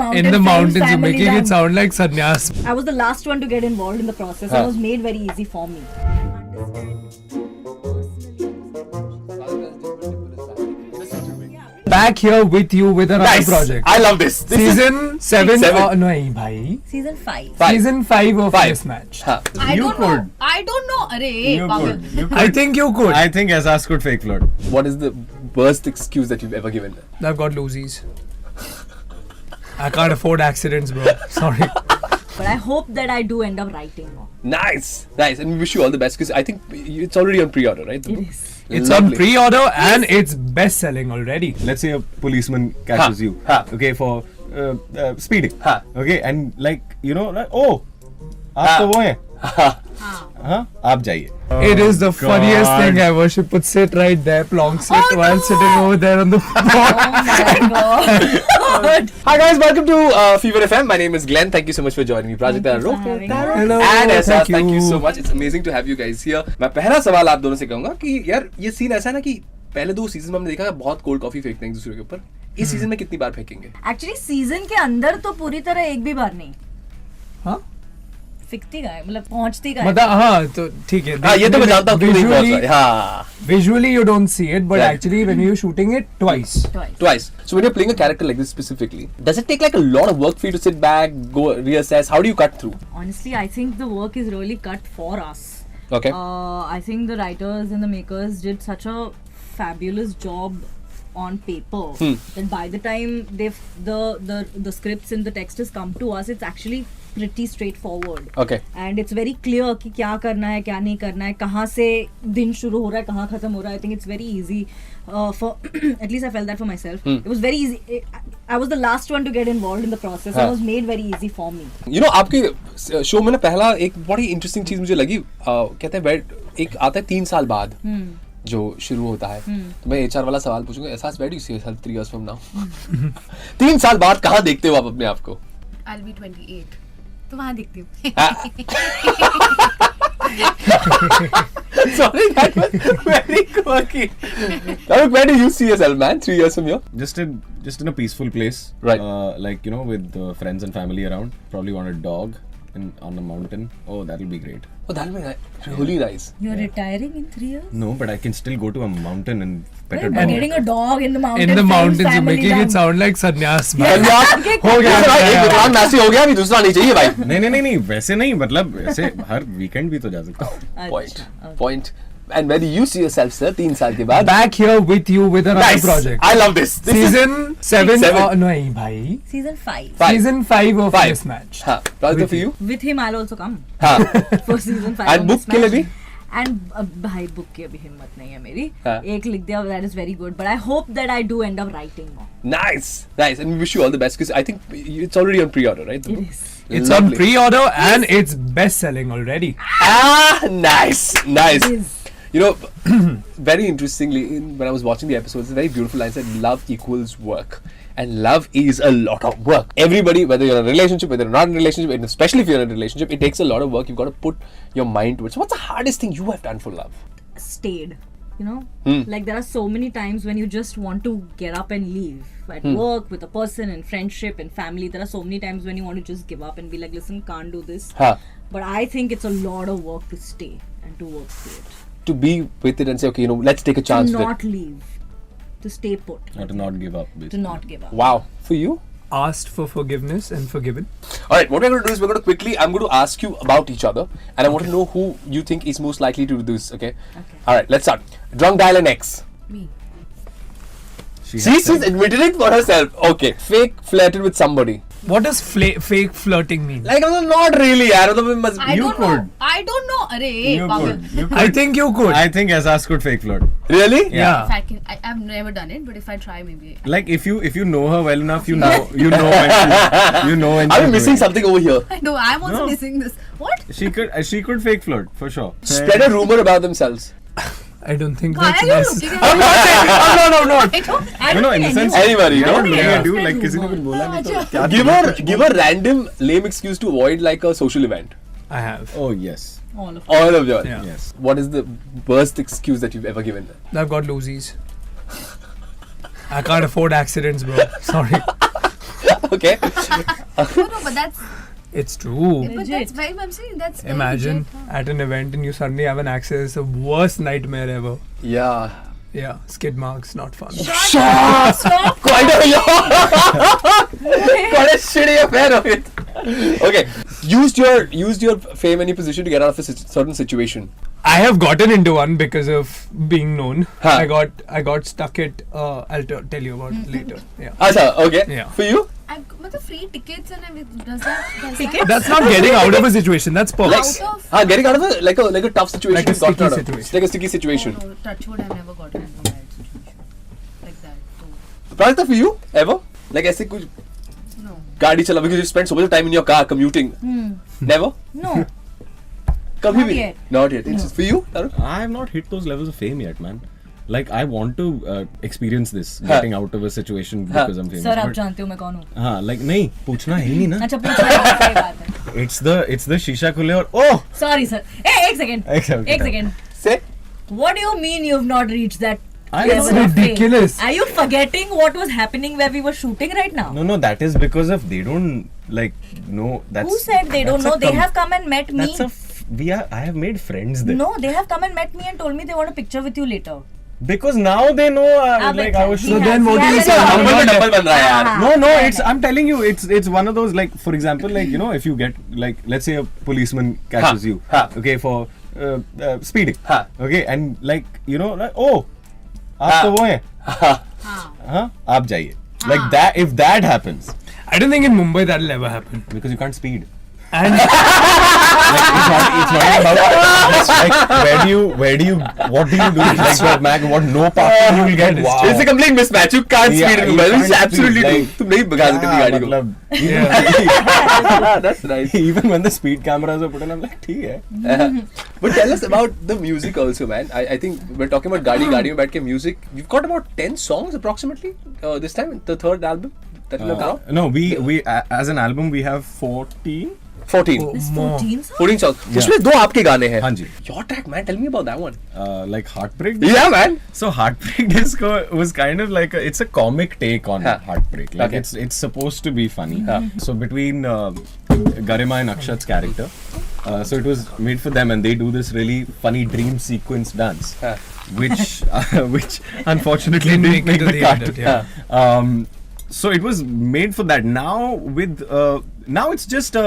mountains. In the mountains, you're family making done. it sound like sannyas. I was the last one to get involved in the process. It was made very easy for me. Back here with you with another Nice. project. I love this. This is Season 7. Seven. No, bhai. Season 5. Five. Season 5 of Five. Mismatched. हाँ. I You don't could. know. I don't know. Arey, You Pagal. could. You could. I think you could. I think Asas could fake flirt. What is the worst excuse that you've ever given? I've got loosies. I can't afford accidents, bro. Sorry. But I hope that I do end up writing more. Nice, nice, and we wish you all the best because I think it's already on pre-order, right? It is. It's Lovely. on pre-order and it's best-selling already. Let's say a policeman catches you, okay, for speeding, okay, and like oh, आप तो वो हैं, हाँ, आप जाइए. It is the funniest God. thing ever. She would sit right there, plonk sit while sitting over there on the floor. Oh my god. Hi guys, welcome to Fever FM. My name is Glenn. Thank you so much for joining me. Project Thank you for Arrow. having me. Hello. And Asas, thank you so much. It's amazing to have you guys here. मैं पहला सवाल आप दोनों से कहूँगा कि यार ये सीन ऐसा है ना कि पहले 2 सीजन में हमने देखा बहुत कोल्ड कॉफी फेंकते हैं एक दूसरे के ऊपर. इस सीजन में कितनी बार फेंकेंगे? एक्चुअली सीजन के अंदर तो पूरी तरह एक भी बार नहीं हाँ? फिकती का है, मतलब पहुंचती का है. मतलब हाँ तो ठीक है. हाँ ये तो मैं जानता हूँ क्यों नहीं पहुँच रहा है. हाँ. Visually you don't see it, but Yeah. actually when you're shooting it twice. Twice. So when you're playing a character like this specifically, does it take like a lot of work for you to sit back, go reassess? How do you cut through? Honestly, I think the work is really cut for us. Okay. I think the writers and the makers did such a fabulous job on paper that by the time the scripts and the text has come to us, it's actually pretty straightforward. Okay. And it's very clear कि क्या करना है क्या नहीं करना है, कहाँ से दिन शुरू हो रहा है कहाँ खत्म हो रहा है. I think it's very easy for at least I felt that for myself. It was very easy. I was the last one to get involved in the process. It was made very easy for me. You know आपके show में ना पहला एक बड़ी interesting चीज मुझे लगी. कहते हैं एक आता है 3 साल बाद जो शुरू होता है. तो मैं एचआर वाला सवाल पूछूंगा. एहसास where do you see yourself 3 years from now? 3 साल बाद कहाँ देखते हो आप अपने आप को? I'll be 28. तो वहाँ देखती हूँ. Sorry, that was very quirky. Where do you see yourself, man? 3 years from here? Just in a peaceful place, Right. Like with friends and family around. Probably want a dog on a mountain. Oh, that'll be great. Oh, that'll be really nice. You're retiring in 3 years? No, but I can still go to a mountain and pet a But dog. getting a dog in the mountains. In the friends, mountains, you're family making done. it sound like sannyas. हो गया भाई. एक विद्वान मैसी हो गया अभी दूसरा नहीं चाहिए भाई. नहीं वैसे नहीं, मतलब ऐसे हर वीकेंड भी तो जा सकता हूँ. अच्छा, Point. And where do you see yourself, sir? 3 साल के बाद. Back here with you with another Nice. project. I love this. This is Season 7. Seven. No, bhai. Season 5. Five. Season 5 of Five. Mismatched. हाँ. Project for you? With him, I'll also come हाँ. for season 5. And book के लिए भी? And भाई book की अभी हिम्मत नहीं है मेरी. हाँ. एक लिख दिया, that is very good. But I hope that I do end up writing more. Nice. Nice. And we wish you all the best because I think it's already on pre-order, right? It is. It's Lovely. on pre-order and it's best-selling already. Nice. Nice. It is. You know, very interestingly, when I was watching the episodes, it's a very beautiful line said, love equals work. And love is a lot of work. Everybody, whether you're in a relationship, whether you're not in a relationship, and especially if you're in a relationship, it takes a lot of work. You've got to put your mind to it. So what's the hardest thing you have done for love? Stayed. You know, like there are so many times when you just want to get up and leave at work with a person, in friendship, in family. There are so many times when you want to just give up and be like, listen, can't do this. Huh. But I think it's a lot of work to stay and to work through it. To be with it and say, okay, let's take a chance To with not leave. To stay put. Or to not give up. To Basically. not give up. it. Wow. For you? Asked for forgiveness and forgiven. Alright, what we're going to do is I'm going to ask you about each other and I want to know who you think is most likely to do this, okay? Okay. Alright, let's start. Drunk dial an ex. Me. She See, has she's said- admitted it for herself. Okay. Fake flirted with somebody. What does fake flirting mean? Like, not really. I don't know. It must I You don't could. know. I don't know. Arey, You Pagal. could. You could. I think you could. I think Asas could fake flirt. Really? Yeah. If I can, I've never done it, but if I try, maybe. Like if you know her well enough, you know when she, you know when Are we she's missing doing something over here? I know. I'm also No. missing this. What? it. She could fake flirt for sure. Spread a rumor about themselves. I don't think Why that's are you necessary. looking at me? No. I don't. No, in the sense Anybody, you're no? not looking Yeah. at you like किसी ने कुछ बोला नहीं तो क्या Give her random lame excuse to avoid like a social event. I have. Oh yes. All of All of yours. Yeah. Yes. What is the worst excuse that you've ever given? I've got loosies. I can't afford accidents, bro. Sorry. Okay. No, but that's It's true. but that's very. I'm saying that's very Imagine legit. at an event and you suddenly have an accident. It's the worst nightmare ever. Yeah. Yeah, skid marks, not fun. Stop. Quite a shitty affair of it. Okay. Used your fame and your position to get out of a certain situation. I have gotten into one because of being known. Huh. I got stuck at. I'll tell you about it later. Yeah. Acha, okay. Yeah. For you? But free tickets and everything. Does that? Tickets? That's not getting out of a situation. That's perks. Out of. Getting out of a like a tough situation. Like a you've gotten sticky out of. situation. Like a sticky situation. Oh, no, touchwood, I've never gotten into a bad situation like that. So, Pradita, for you ever? Like ऐसे कुछ no. गाड़ी चला because you spend so much time in your car commuting. Never? No. कभी Not भी? yet. Not yet. It's for you, Tarun? I have not hit those levels of fame yet, man. Like I want to experience this, getting out of a situation because I'm famous. Sir आप but- जानते हो मैं कौन हूँ? हाँ, like नहीं पूछना है ही नहीं ना. अच्छा पूछ रहे हो, सही बात है. It's the शीशा खुले और oh. Sorry sir. Hey, एक second. Okay. एक second. Say. What do you mean you've not reached that I level know. of fame? Ridiculous. Are you forgetting what was happening where we were shooting right now? No, that is because of they don't like no. That's Who said they don't that's a know? They have come and met me. I have made friends there. No, they have come and met me and told me they want a picture with you later. Because now they know like I was. He So has- then he what do has you a say? job. Number में double बन रहा है यार. No, it's I'm telling you, it's one of those like for example like you know if you get like let's say a policeman catches you, okay for speeding, okay and like you know like oh आप तो वो हैं, हाँ आप जाइए like that if that happens I don't think in Mumbai that'll ever happen. because you can't speed. And It's not about just like where do you what do you do like your mag what no parking you will get wow. It's a complete mismatch. You can't Yeah, speed in you Mumbai. can't It's absolutely speed, true. like- तुम नहीं भगा सकते गाड़ी को. मतलब yeah. That's nice. even when the speed cameras are put in I'm like ठीक है. But tell us about the music also, man. I think we're talking about गाड़ी में बैठ के music. You've got about 10 songs approximately this time, the third album that you have now. No, we as an album we have 14. 14. This More. 14 songs? 14 songs. Yeah. उसमें 2 आपके गाने हैं. हाँ जी. Your track, man. Tell me about that one. Like Heartbreak. Yeah, man. So Heartbreak Disco was kind of like it's a comic take on Huh. Heartbreak. Like Okay. it's supposed to be funny. So between Garima and Akshat's character, so it was made for them, and they do this really funny dream sequence dance, Huh. which unfortunately Didn't didn't make it make to the the cut. edit, yeah. So it was made for that. Now with now it's just a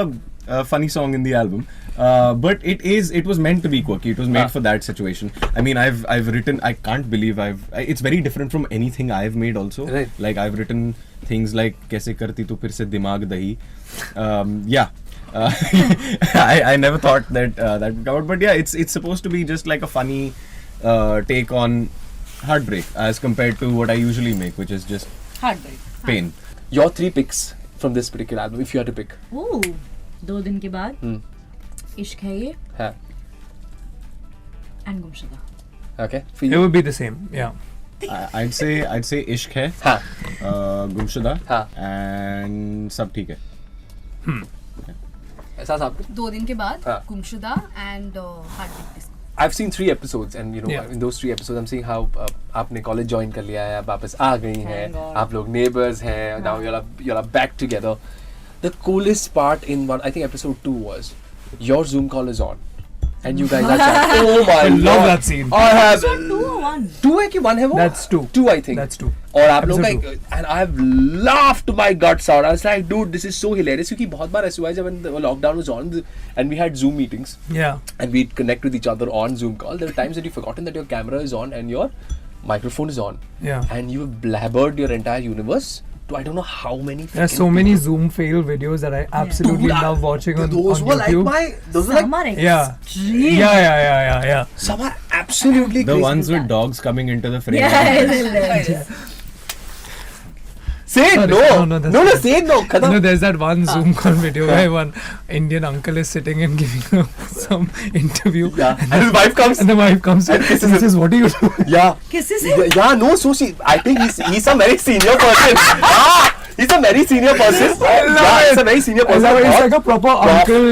funny song in the album. But it was meant to be quirky. It was made for that situation. I mean, I've written. I can't believe it's very different from anything I've made. Also, Right. like I've written things like "Kaise karti tu phir se dimag dahi." Yeah, I never thought that that would come out. But yeah, it's supposed to be just like a funny take on heartbreak as compared to what I usually make, which is just Heartbreak. pain. Your 3 picks from this particular album, if you had to pick. Ooh. 2 दिन के बाद इश्क है ये Huh. and गुमशुदा. Okay. For it you. would be the same. Yeah. I'd say Ishq hai, हाँ. Gumshuda, हाँ. and सब ठीक है. एहसास आपको? 2 दिन के बाद हाँ. गुमशुदा and Heartbreak Disco. I've seen 3 episodes, and you know, Yeah. in those 3 episodes, I'm seeing how आपने college join कर लिया है, आप वापस आ गई हैं, Thank God. आप लोग neighbors हैं, now you're back together. The coolest part in I think episode 2 was your Zoom call is on, and you guys are chatting. Oh my I love God. that scene. I have Episode 2 or 1? 2 है कि 1 है वो? That's 2. 2 I think. That's 2. और आप लोग Episode का and I've laughed my guts out. I was like, dude, this is so hilarious. क्योंकि बहुत बार ऐसा हुआ है जब when the lockdown was on and we had Zoom meetings Yeah. and we'd connect with each other on Zoom call. There were times that you've forgotten that your camera is on and your microphone is on, Yeah. and you've blabbered your entire universe to I don't know how many. There's so many Zoom fail videos that I absolutely Dude, love watching on, those on were YouTube. those were Some like are Yeah. extreme. Yeah. some are absolutely The crazy. ones with dogs coming into the frame. Yeah. Say it, Sorry. no, No, that's no, fine. say it, no. You know, Khadam. there's that one Zoom call video where one Indian uncle is sitting and giving some interview. Yeah, and his wife comes. And the wife comes And and kisses him. says, "What are you doing?" Yeah. Kisses him? Yeah, no, so I think he's a very senior person. He's a very senior person. He's a very senior person. It's like a proper uncle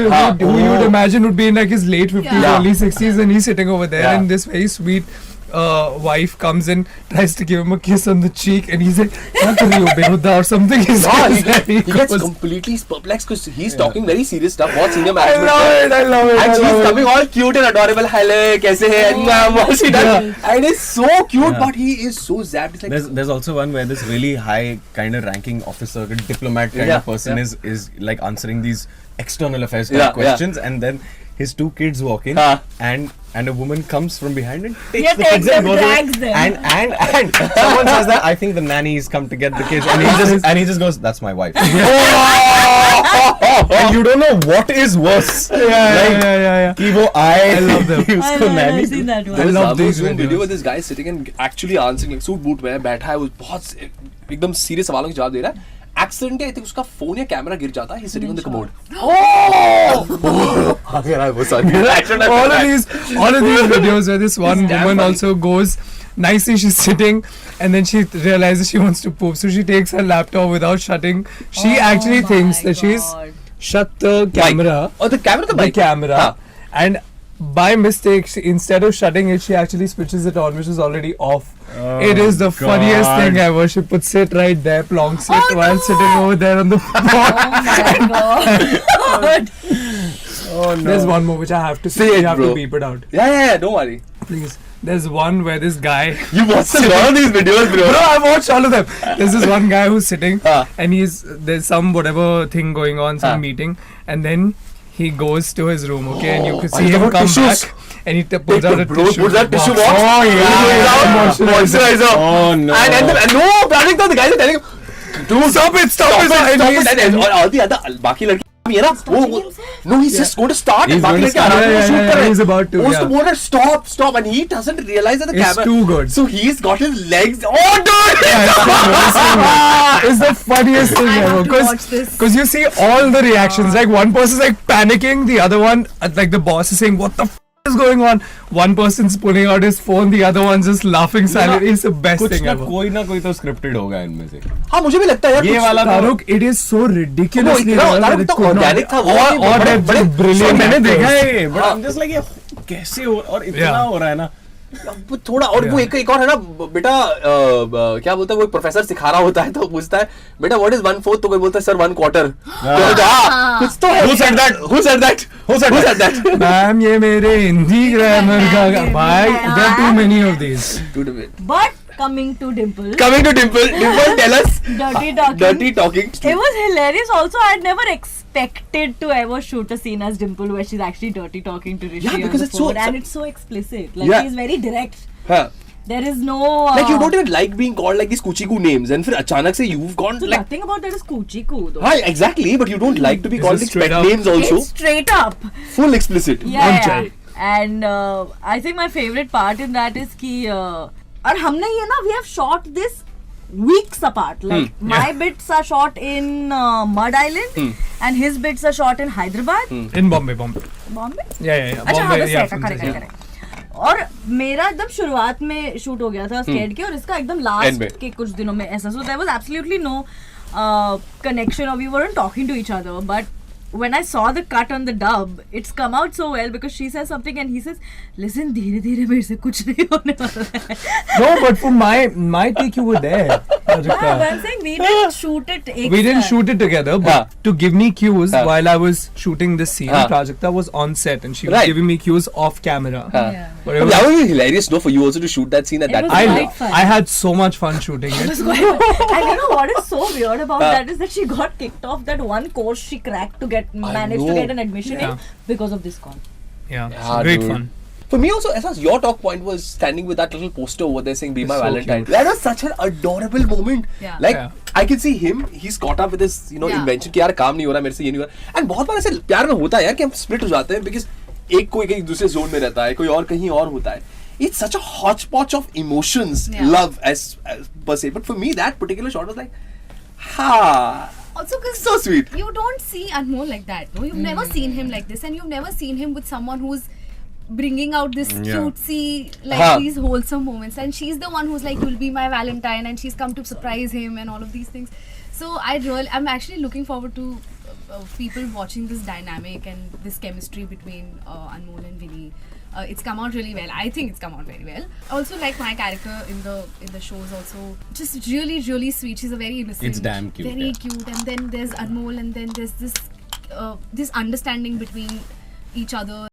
who you would imagine would be in like his late 50s, Yeah. early 60s, and he's sitting over there Yeah. in this very sweet wife comes in, tries to give him a kiss on the cheek, and he's like, "Kya kar rahi ho, behuda?" or something. He Yeah, says that he gets goes- completely perplexed because he's talking very serious stuff. बहुत senior I management. love it. I love it. And I she's love it. coming all cute and adorable. Hello, kaise hai? What she does. And it's so cute, Yeah. but he is so zapped. It's like, There's also one where this really high kind of ranking officer, diplomat kind Yeah, of person yeah. is like answering these external affairs Yeah, questions, and then his two kids walk in, and a woman comes from behind and takes Yeah, the takes kids them, and goes drags away. them. And someone says that I think the nanny's come to get the kids, and he just goes, "That's my wife." And you don't know what is worse. Yeah. कि वो आए, I love them. उसको nanny I've seen that one. there was love a these Zoom video videos. where this guy is sitting and actually answering, like suit boot में बैठा है, वो बहुत एकदम सीरियस सवालों के जवाब दे रहा है. Accidentally, I think उसका फोन या कैमरा गिर जाता है. He's sitting on the commode. Oh! यार वो sorry. all of these videos where this one It's damn woman funny. also goes nicely, she's sitting and then she realizes she wants to poop, so she takes her laptop without shutting. She actually thinks that she's shut the camera, Oh, the camera, the the mic. camera, Huh. and by mistake, instead of shutting it, she actually switches it on, which is already off. It is the funniest God. thing ever. She puts it right there, plonks it while sitting over there on the floor. Oh my god. Oh no. There's one more which I have to Say say. it, You have bro. to beep it out. Yeah, don't worry. Please. There's one where this guy. You watched a lot of these videos, bro. Bro, I've watched all of them. There's this one guy who's sitting and there's some whatever thing going on, some meeting, and then he goes to his room, okay, and you could see he's him got come tissues. back and he pulls out a Bro, tissue. pulls out tissue box. Oh yeah, Moisturizer. Oh no. And no, Pranita, the guys are telling him, dude, Stop it. stop it. And And all the other, बाकी लड़की ये ना वो no, he's just going to start. He's बाकी going to लड़के start. आराम से shoot कर रहे हैं. He's about to. वो उसको Yeah. बोल रहा है stop, and he doesn't realize that the It's camera. too good. So he's got his legs. Oh, dude! It's the funniest thing I ever have to watch this. because you see all the reactions. Like one person's like panicking, the other one, like the boss is saying, "What the f is going on?" One person's pulling out his phone, the other one's just laughing silently. It's the best कुछ thing ना ever. कोई ना कोई तो scripted होगा इनमें से. हाँ मुझे भी लगता है यार ये कुछ- वाला Taruk, it is so ridiculously इतना- well Taruk that it तो could not- organic था, वो or बड़े- they're बड़े- just brilliant. मैंने actors. देखा है ये, but हाँ. I'm just like ये कैसे हो और इतना Yeah. हो रहा है ना. वो थोड़ा और वो एक और है ना बेटा क्या बोलता है वो प्रोफेसर सिखा रहा होता है तो पूछता है बेटा व्हाट इज 1/4 तो कोई बोलता है सर 1/4 कुछ तो है Who said that? Who said that? Who said that? Ma'am ये मेरे हिंदी ग्रामर का भाई there are too many of these. But coming to Dimple. Coming to Dimple, tell us Dirty talking. dirty talking. It was hilarious. Also, I'd never expected to ever shoot a scene as Dimple where she's actually dirty talking to Rishi Yeah, on because the it's so- phone, and it's so explicit. Like Yeah. she's very direct. हाँ. There is no. Like you don't even like being called like these kuchiku names, and फिर अचानक से you've gone So like nothing about that is coochie coo though. हाँ exactly, but you don't like to be This called is like straight pet up. names also. It's straight up. Full explicit. Yeah. Unchai. And I think my favorite part in that is कि और हमने ये ना we have shot this weeks apart. Like my bits are shot in Mud Island and his bits are shot in Hyderabad. In Bombay. Bombay? Yeah. अच्छा हाँ Bombay, बस yeah, है films, yeah. Correct और मेरा एकदम शुरुआत में शूट हो गया था स्केड के और इसका एकदम End लास्ट में. के कुछ दिनों में ऐसा so there was absolutely no connection or we weren't talking to each other but when I saw the cut on the dub it's come out so well because she says something and he says listen धीरे धीरे मेरे से कुछ नहीं होने वाला है No, but for my take you were there. yeah, but I'm saying we didn't shoot it We didn't shoot it together, but to give me cues हाँ. while I was shooting this scene, हाँ. Prajakta was on set and she was Right. giving me cues off camera. हाँ. But it But was, that would be hilarious, no, for you also to shoot that scene at It that was time. quite fun. I had so much fun shooting it. and you know what is so weird about that is that she got kicked off that one course she cracked to get managed to know. get an admission Yeah. in because of this call. Yeah, Yeah, great dude. fun. For me also, Asas, your talk point was standing with that little poster over there saying "Be my so Valentine." cute. That was such an adorable moment. Yeah. Like Yeah. I can see him. He's caught up with his, Yeah. invention कि यार काम नहीं हो रहा मेरे से ये नहीं हो रहा. And बहुत बार ऐसे प्यार में होता है यार कि हम split हो जाते हैं because एक कोई कहीं दूसरे zone में रहता है, कोई और कहीं और होता है. It's such a hodgepodge of emotions, Yeah. love as per se. But for me, that particular shot was like, ha. Also, because So sweet. you don't see Anmol like that. No, you've never seen him like this, and you've never seen him with someone who's bringing out this cutesy, like Huh. these wholesome moments. And she's the one who's like, "You'll be my Valentine," and she's come to surprise him and all of these things. So I'm actually looking forward to people watching this dynamic and this chemistry between Anmol and Vinny. It's come out really well. I think it's come out very well. Also, like my character in the show is also just really, really sweet. She's a very innocent. It's damn cute, Very yeah. cute. And then there's Anmol, and then there's this understanding between each other,